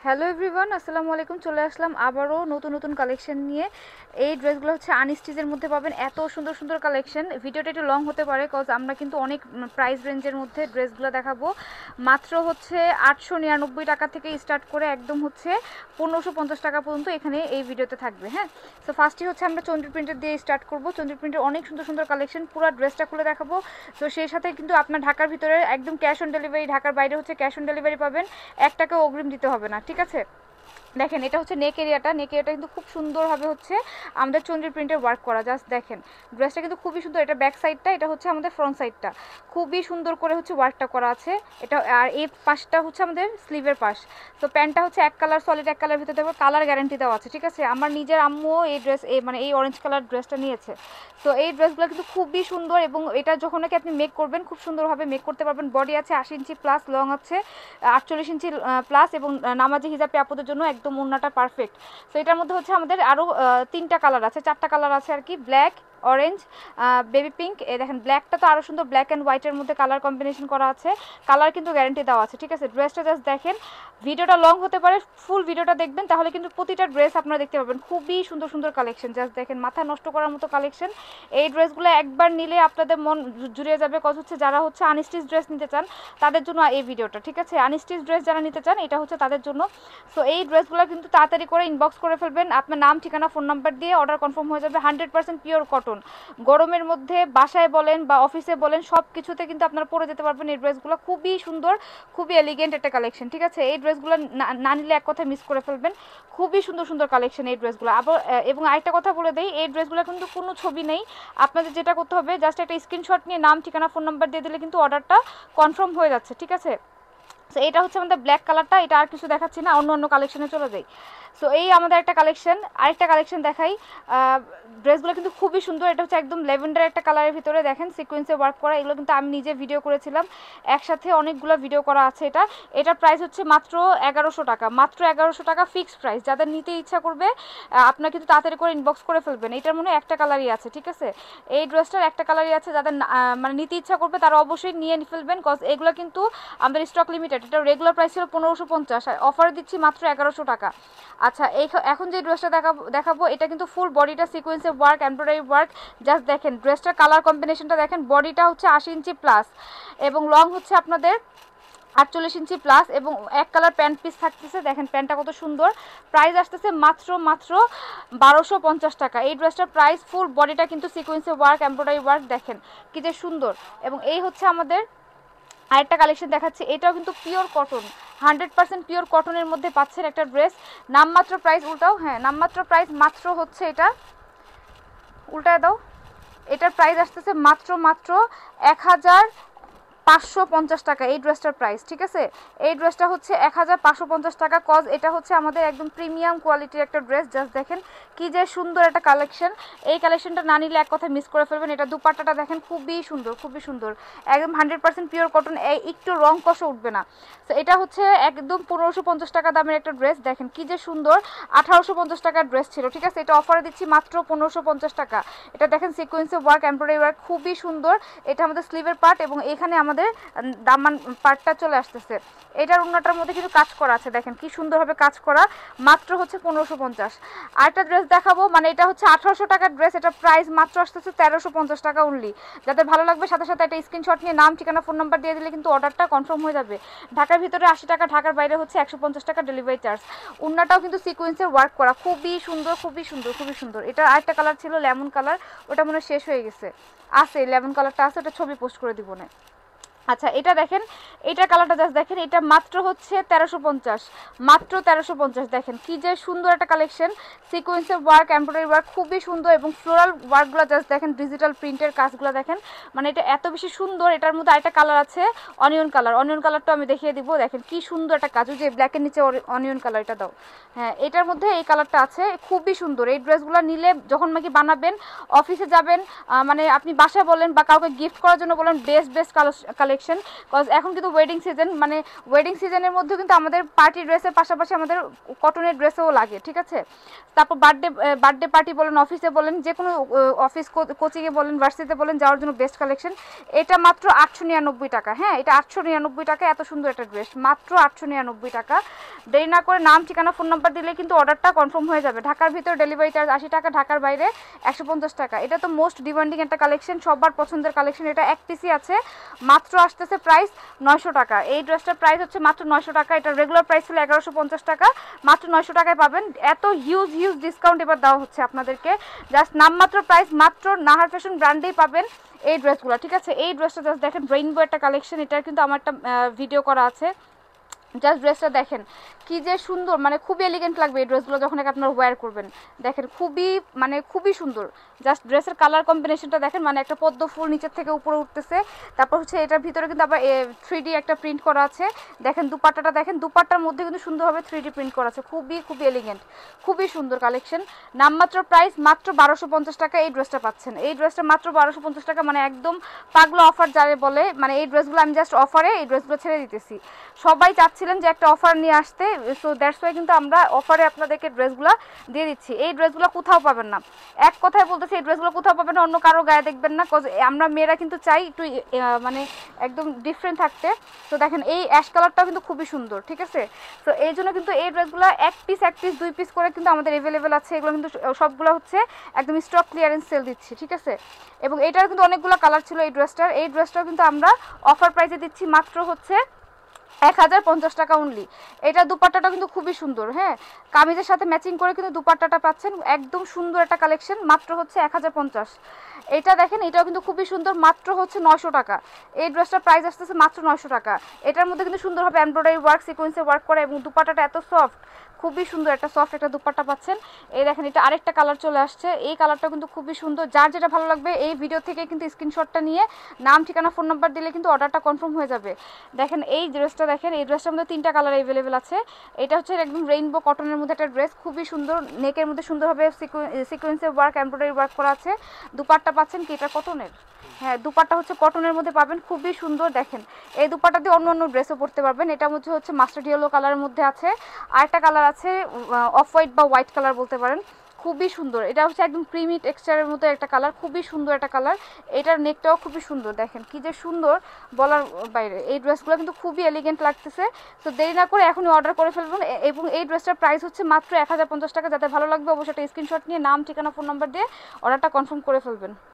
Hello everyone, আসসালামু আলাইকুম। চলে আসলাম আবারও নতুন নতুন কালেকশন নিয়ে। এই ড্রেসগুলো হচ্ছে আনস্টিচের মধ্যে পাবেন। এত সুন্দর সুন্দর কালেকশন। ভিডিওটা একটু লং হতে পারে কজ আমরা কিন্তু অনেক প্রাইস রেঞ্জের মধ্যে ড্রেসগুলো দেখাবো। মাত্র হচ্ছে 899 টাকা থেকে স্টার্ট করে একদম হচ্ছে 1550 টাকা পর্যন্ত এখানে এই ভিডিওতে থাকবে। হ্যাঁ, সো ফার্স্টই হচ্ছে আমরা চন্দ্রী প্রিন্টের দিয়ে স্টার্ট করবো। চন্দ্রী প্রিন্টের অনেক সুন্দর সুন্দর কালেকশন, পুরো ড্রেসটা খুলে দেখাবো। তো সেই সাথে কিন্তু আপনার ঢাকার ভিতরে একদম ক্যাশ অন ডেলিভারি, ঢাকার বাইরে হচ্ছে ক্যাশ অন ডেলিভারি পাবেন। 1 টাকা অগ্রিম দিতে হবে না, ঠিক আছে। দেখেন এটা হচ্ছে নেক এরিয়াটা কিন্তু খুব সুন্দরভাবে হচ্ছে আমাদের চন্দ্রী প্রিন্টের ওয়ার্ক করা। জাস্ট দেখেন ড্রেসটা কিন্তু খুবই সুন্দর। এটা ব্যাক সাইডটা, এটা হচ্ছে আমাদের ফ্রন্ট সাইডটা, খুবই সুন্দর করে হচ্ছে ওয়ার্কটা করা আছে এটা। আর এই পাশটা হচ্ছে আমাদের স্লিভের পাশ। তো প্যান্টটা হচ্ছে এক কালার, সলিড এক কালার ভিতরে দেবো, কালার গ্যারান্টি দেওয়া আছে, ঠিক আছে। আমার নিজের আম্মুও এই ড্রেস মানে এই অরেঞ্জ কালার ড্রেসটা নিয়েছে। তো এই ড্রেসগুলো কিন্তু খুবই সুন্দর এবং এটা যখন নাকি আপনি মেক করবেন খুব সুন্দরভাবে মেক করতে পারবেন। বডি আছে 80 ইঞ্চি প্লাস, লং হচ্ছে 48 ইঞ্চি প্লাস এবং নামাজি হিজাবি আপুদের জন্য একদম ওড়নাটা পারফেক্ট। তো এটার মধ্যে হচ্ছে আমাদের আরও 3টা কালার আছে, 4টা কালার আছে আর কি। Black, orange, baby pink. এ দেখেন ব্ল্যাকটা তো আরও সুন্দর, ব্ল্যাক অ্যান্ড হোয়াইটের মধ্যে কালার কম্বিনেশন করা আছে। কালার কিন্তু গ্যারান্টি দেওয়া আছে, ঠিক আছে। ড্রেসটা জাস্ট দেখেন, ভিডিওটা লং হতে পারে, ফুল ভিডিওটা দেখবেন তাহলে কিন্তু প্রতিটা ড্রেস আপনারা দেখতে পাবেন। খুবই সুন্দর সুন্দর কালেকশন, জাস্ট দেখেন মাথা নষ্ট করার মতো কালেকশন। এই ড্রেসগুলো একবার নিলে আপনাদের মন জুড়িয়ে যাবে। কজ হচ্ছে যারা হচ্ছে আনস্টিচ ড্রেস নিতে চান তাদের জন্য এই ভিডিওটা, ঠিক আছে। আনস্টিচ ড্রেস যারা নিতে চান এটা হচ্ছে তাদের জন্য। সো এই ড্রেসগুলো কিন্তু তাড়াতাড়ি করে ইনবক্স করে ফেলবেন। আপনার নাম, ঠিকানা, ফোন নাম্বার দিয়ে অর্ডার কনফার্ম হয়ে যাবে। 100% পিওর কটন। গরমের মধ্যে বাসায় বলেন বা অফিসে বলেন সব কিছুতে কিন্তু আপনারা পরে যেতে পারবেন। এই ড্রেসগুলো খুবই সুন্দর, খুবই এলিগেন্ট একটা কালেকশন, ঠিক আছে। এই ড্রেসগুলো না নিলে এক কথা মিস করে ফেলবেন। খুবই সুন্দর সুন্দর কালেকশন এই ড্রেসগুলো। আবার এবং আরেকটা কথা বলে দেই, এই ড্রেসগুলো কিন্তু কোনো ছবি নেই। আপনাদের যেটা করতে হবে জাস্ট একটা স্ক্রিনশট নিয়ে নাম, ঠিকানা, ফোন নাম্বার দিয়ে দিলে কিন্তু অর্ডারটা কনফার্ম হয়ে যাচ্ছে, ঠিক আছে। সো এটা হচ্ছে আমাদের ব্ল্যাক কালারটা, এটা আর কিছু দেখাচ্ছি না, অন্য অন্য কালেকশনে চলে যাই। সো এই আমাদের একটা কালেকশন, আরেকটা কালেকশন দেখাই। ড্রেসগুলো কিন্তু খুবই সুন্দর। এটা হচ্ছে একদম ল্যাভেন্ডার একটা কালারের ভিতরে, দেখেন সিকোয়েন্সে ওয়ার্ক করা। এগুলো কিন্তু আমি নিজে ভিডিও করেছিলাম, একসাথে অনেকগুলো ভিডিও করা আছে। এটার প্রাইস হচ্ছে মাত্র 1100 টাকা, মাত্র 1100 টাকা ফিক্সড প্রাইস। যাদের নিতে ইচ্ছা করবে আপনারা কিন্তু তাড়াতাড়ি করে ইনবক্স করে ফেলবেন। এটার মনে হয় একটা কালারই আছে, ঠিক আছে। এই ড্রেসটার একটা কালারই আছে। যাদের মানে নিতে ইচ্ছা করবে তারা অবশ্যই নিয়ে ফেলবেন, কজ এগুলো কিন্তু আমাদের স্টক লিমিটেড। এটা রেগুলার প্রাইস ছিল 1550, আর অফারে দিচ্ছি মাত্র 1100 টাকা। আচ্ছা, এখন যে ড্রেসটা দেখাবো এটা কিন্তু ফুল বডিটা সিকোয়েন্সে ওয়ার্ক, এমব্রয়ডারি ওয়ার্ক। জাস্ট দেখেন ড্রেসটার কালার কম্বিনেশনটা দেখেন। বডিটা হচ্ছে 80 ইঞ্চি প্লাস এবং লং হচ্ছে আপনাদের 48 ইঞ্চি প্লাস এবং এক কালার প্যান্ট পিস থাকতেছে। দেখেন প্যান্টটা কত সুন্দর। প্রাইস আসতেছে মাত্র 1250 টাকা। এই ড্রেসটার প্রাইস, ফুল বডিটা কিন্তু সিকোয়েন্সে ওয়ার্ক, এমব্রয়ডারি ওয়ার্ক, দেখেন কি যে সুন্দর। এবং এই হচ্ছে আমাদের আরেকটা কালেকশন দেখাচ্ছি। এটাও কিন্তু পিওর কটন, 100% পিওর কটনের মধ্যে পাচ্ছেন একটা ড্রেস। নামমাত্র প্রাইস, উল্টাও, হ্যাঁ নামমাত্র প্রাইস মাত্র হচ্ছে এটা, উল্টায় দাও। এটার প্রাইস আসতেছে মাত্র 1550 টাকা এই ড্রেসটার প্রাইস, ঠিক আছে। এই ড্রেসটা হচ্ছে 1550 টাকা, কজ এটা হচ্ছে আমাদের একদম প্রিমিয়াম কোয়ালিটির একটা ড্রেস। জাস্ট দেখেন কি যে সুন্দর একটা কালেকশন। এই কালেকশনটা না নিলে এক কথা মিস করে ফেলবেন। এটা দুপাট্টাটা দেখেন খুবই সুন্দর, খুবই সুন্দর, একদম 100% পিওর কটন, একটু রং কষও উঠবে না। তো এটা হচ্ছে একদম 1550 টাকা দামের একটা ড্রেস। দেখেন কি যে সুন্দর। 1850 টাকার ড্রেস ছিল, ঠিক আছে। এটা অফারে দিচ্ছি মাত্র 1550 টাকা। এটা দেখেন সিকোয়েন্সে ওয়ার্ক, এমব্রয়ডারি ওয়ার্ক, খুবই সুন্দর। এটা আমাদের স্লিভের পার্ট এবং এখানে আমাদের দামান পার্টটা চলে আসতেছে। এটার ওড়নাটার মধ্যে কিন্তু কাজ করা আছে, দেখেন কি সুন্দরভাবে কাজ করা। মাত্র হচ্ছে 1550। আরেকটা ড্রেস দেখাবো, মানে এটা হচ্ছে 1800 টাকার ড্রেস। এটা প্রাইস মাত্র আসতেছে 1350 টাকা অনলি। যাদের ভালো লাগবে সাথে সাথে একটা স্ক্রিনশট নিয়ে নাম, ঠিকানা, ফোন নাম্বার দিয়ে দিলে কিন্তু অর্ডারটা কনফার্ম হয়ে যাবে। ঢাকার ভিতরে 80 টাকা, ঢাকার বাইরে হচ্ছে 150 টাকা ডেলিভারি চার্জ। ওড়নাটাও কিন্তু সিকোয়েন্সের ওয়ার্ক করা, খুবই সুন্দর, খুবই সুন্দর, খুবই সুন্দর। এটা আরেকটা কালার ছিল লেমন কালার, ওটা মনে শেষ হয়ে গেছে। আছে লেমন কালারটা আছে, ওটা ছবি পোস্ট করে দিব না। আচ্ছা, এটা দেখেন, এটার কালারটা জাস্ট দেখেন। এটা মাত্র হচ্ছে 1350, মাত্র 1350। দেখেন কি যে সুন্দর একটা কালেকশন। সিকোয়েন্সের ওয়ার্ক, এমব্রয়ডারি ওয়ার্ক, খুবই সুন্দর এবং ফ্লোরাল ওয়ার্কগুলো জাস্ট দেখেন, ডিজিটাল প্রিন্টের কাজগুলো দেখেন, মানে এটা এত বেশি সুন্দর। এটার মধ্যে আরেকটা কালার আছে অনিয়ন কালার, অনিয়ন কালারটা আমি দেখিয়ে দিব। দেখেন কি সুন্দর একটা কাজ, যে ব্ল্যাকের নিচে অনিয়ন কালার, এটা দাও। হ্যাঁ, এটার মধ্যে এই কালারটা আছে, খুবই সুন্দর। এই ড্রেসগুলো নিলে যখন নাকি বানাবেন, অফিসে যাবেন, মানে আপনি বাসায় বলেন বা কাউকে গিফট করার জন্য বলেন, best best collection collection, cause এখন কিন্তু ওয়েডিং সিজন, মানে ওয়েডিং সিজনের মধ্যেও কিন্তু আমাদের পার্টি ড্রেসের পাশাপাশি আমাদের কটনের ড্রেসও লাগে, ঠিক আছে। তারপর বার্থডে পার্টি বলেন, অফিসে বলেন, যে কোনো অফিস কোচিংয়ে বলেন, ভার্সিটিতে বলেন, যাওয়ার জন্য বেস্ট কালেকশন। এটা মাত্র 899 টাকা। হ্যাঁ, এটা 899 টাকা, এত সুন্দর একটা ড্রেস, মাত্র 899 টাকা। দেরি না করে নাম, ঠিকানা, ফোন নাম্বার দিলে কিন্তু অর্ডারটা কনফার্ম হয়ে যাবে। ঢাকার ভিতরে ডেলিভারি চার্জ 80 টাকা, ঢাকার বাইরে 150 টাকা। এটা তো মোস্ট ডিমান্ডিং একটা কালেকশন, সবার পছন্দের কালেকশন। এটা এক পিসি আছে, মাত্র আসতেছে প্রাইস 900 টাকা। এই ড্রেসটার প্রাইস হচ্ছে মাত্র 900 টাকা। এটা রেগুলার প্রাইস ছিল 1150 টাকা, মাত্র 900 টাকায় পাবেন। এত হিউজ ডিসকাউন্ট এবার দেওয়া হচ্ছে আপনাদেরকে। জাস্ট নামমাত্র প্রাইস, মাত্র নাহার ফ্যাশন ব্র্যান্ডেই পাবেন এই ড্রেসগুলো, ঠিক আছে। এই ড্রেসটা জাস্ট দেখেন, রেইনবো একটা কালেকশন, এটার কিন্তু আমার একটা ভিডিও করা আছে। জাস্ট ড্রেসটা দেখেন কি যে সুন্দর, মানে খুবই এলিগেন্ট লাগবে এই ড্রেসগুলো যখন আপনারা ওয়্যার করবেন। দেখেন খুবই সুন্দর। জাস্ট ড্রেসের কালার কম্বিনেশনটা দেখেন, মানে একটা পদ্ম ফুল নিচের থেকে উপরে উঠতেছে। তারপর হচ্ছে এটার ভিতরে কিন্তু আবার 3D একটা প্রিন্ট করা আছে। দেখেন দুপাট্টাটা দেখেন, দুপাট্টার মধ্যে কিন্তু সুন্দরভাবে 3D প্রিন্ট করা আছে। খুবই এলিগেন্ট, খুবই সুন্দর কালেকশন। নামমাত্র প্রাইস মাত্র 1250 টাকা এই ড্রেসটা পাচ্ছেন। এই ড্রেসটা মাত্র 1250 টাকা, মানে একদম পাগলা অফার যারে বলে। মানে এই ড্রেসগুলো আমি জাস্ট অফারে এই ড্রেসগুলো ছেড়ে দিতেছি। সবাই চাচ্ছিলেন যে একটা অফার নিয়ে আসতে, সো দ্যাটস ওয়াই কিন্তু আমরা অফারে আপনাদেরকে ড্রেসগুলো দিয়ে দিচ্ছি। এই ড্রেসগুলো কোথাও পাবেন না, এক কথায় বলতেছি, এই ড্রেসগুলো কোথাও পাবেন না, অন্য কারো গায়ে দেখবেন না। কজ আমরা মেয়েরা কিন্তু চাই একটু মানে একদম ডিফারেন্ট থাকতে। তো দেখেন এই অ্যাশ কালারটাও কিন্তু খুবই সুন্দর, ঠিক আছে। তো এই জন্য কিন্তু এই ড্রেসগুলো এক পিস 2 পিস করে কিন্তু আমাদের অ্যাভেলেবেল আছে। এগুলো কিন্তু সবগুলো হচ্ছে একদম স্টক ক্লিয়ারেন্স সেল দিচ্ছি, ঠিক আছে। এবং এটার কিন্তু অনেকগুলো কালার ছিল এই ড্রেসটার। এই ড্রেসটাও কিন্তু আমরা অফার প্রাইসে দিচ্ছি, মাত্র হচ্ছে 1050 টাকা অনলি। এটা দুপাট্টাটা কিন্তু খুবই সুন্দর। হ্যাঁ, কামিজের সাথে ম্যাচিং করে কিন্তু দুপাট্টাটা পাচ্ছেন, একদম সুন্দর একটা কালেকশন, মাত্র হচ্ছে 1050। এটা দেখেন, এটাও কিন্তু খুবই সুন্দর, মাত্র হচ্ছে 900 টাকা। এই ড্রেসটার প্রাইস আসতেছে মাত্র 900 টাকা। এটার মধ্যে কিন্তু সুন্দরভাবে এমব্রয়ডারি ওয়ার্ক, সিকোয়েন্সে ওয়ার্ক করা, এবং দুপাট্টাটা এত সফট, খুবই সুন্দর একটা সফট একটা দুপাট্টা পাচ্ছেন। এই দেখেন, এটা আরেকটা কালার চলে আসছে, এই কালারটা কিন্তু খুবই সুন্দর। যার যেটা ভালো লাগবে এই ভিডিও থেকে কিন্তু স্ক্রিনশটটা নিয়ে নাম, ঠিকানা, ফোন নাম্বার দিলে কিন্তু অর্ডারটা কনফার্ম হয়ে যাবে। দেখেন এই ড্রেসটা দেখেন, এই ড্রেসটার মধ্যে 3টা কালার অ্যাভেলেবেল আছে। এটা হচ্ছে একদম রেইনবো কটনের মধ্যে একটা ড্রেস, খুবই সুন্দর। নেকের মধ্যে সুন্দরভাবে সিকোয়েন্সে ওয়ার্ক, এমব্রয়ডারি ওয়ার্ক করা আছে। দুপাট্টা পাচ্ছেন কি, এটা কটনের, হ্যাঁ দুপাট্টা হচ্ছে কটনের মধ্যে পাবেন, খুবই সুন্দর। দেখেন এই দুপাট্টা দিয়ে অন্য ড্রেসও পরতে পারবেন। এটা হচ্ছে মাস্টার্ড ইয়েলো কালারের মধ্যে আছে, আরেকটা কালার আছে অফ হোয়াইট বা হোয়াইট কালার বলতে পারেন, খুবই সুন্দর। এটা হচ্ছে একদম ক্রিমি টেক্সচারের মতো একটা কালার, খুবই সুন্দর একটা কালার। এটার নেকটাও খুবই সুন্দর, দেখেন কি যে সুন্দর বলার বাইরে। এই ড্রেসগুলো কিন্তু খুবই এলিগেন্ট লাগতেছে। তো দেরি না করে এখনই অর্ডার করে ফেলবেন। এবং এই ড্রেসটার প্রাইস হচ্ছে মাত্র 1050 টাকা। যাতে ভালো লাগবে অবশ্যই একটা স্ক্রিনশট নিয়ে নাম, ঠিকানা, ফোন নাম্বার দিয়ে অর্ডারটা কনফার্ম করে ফেলবেন।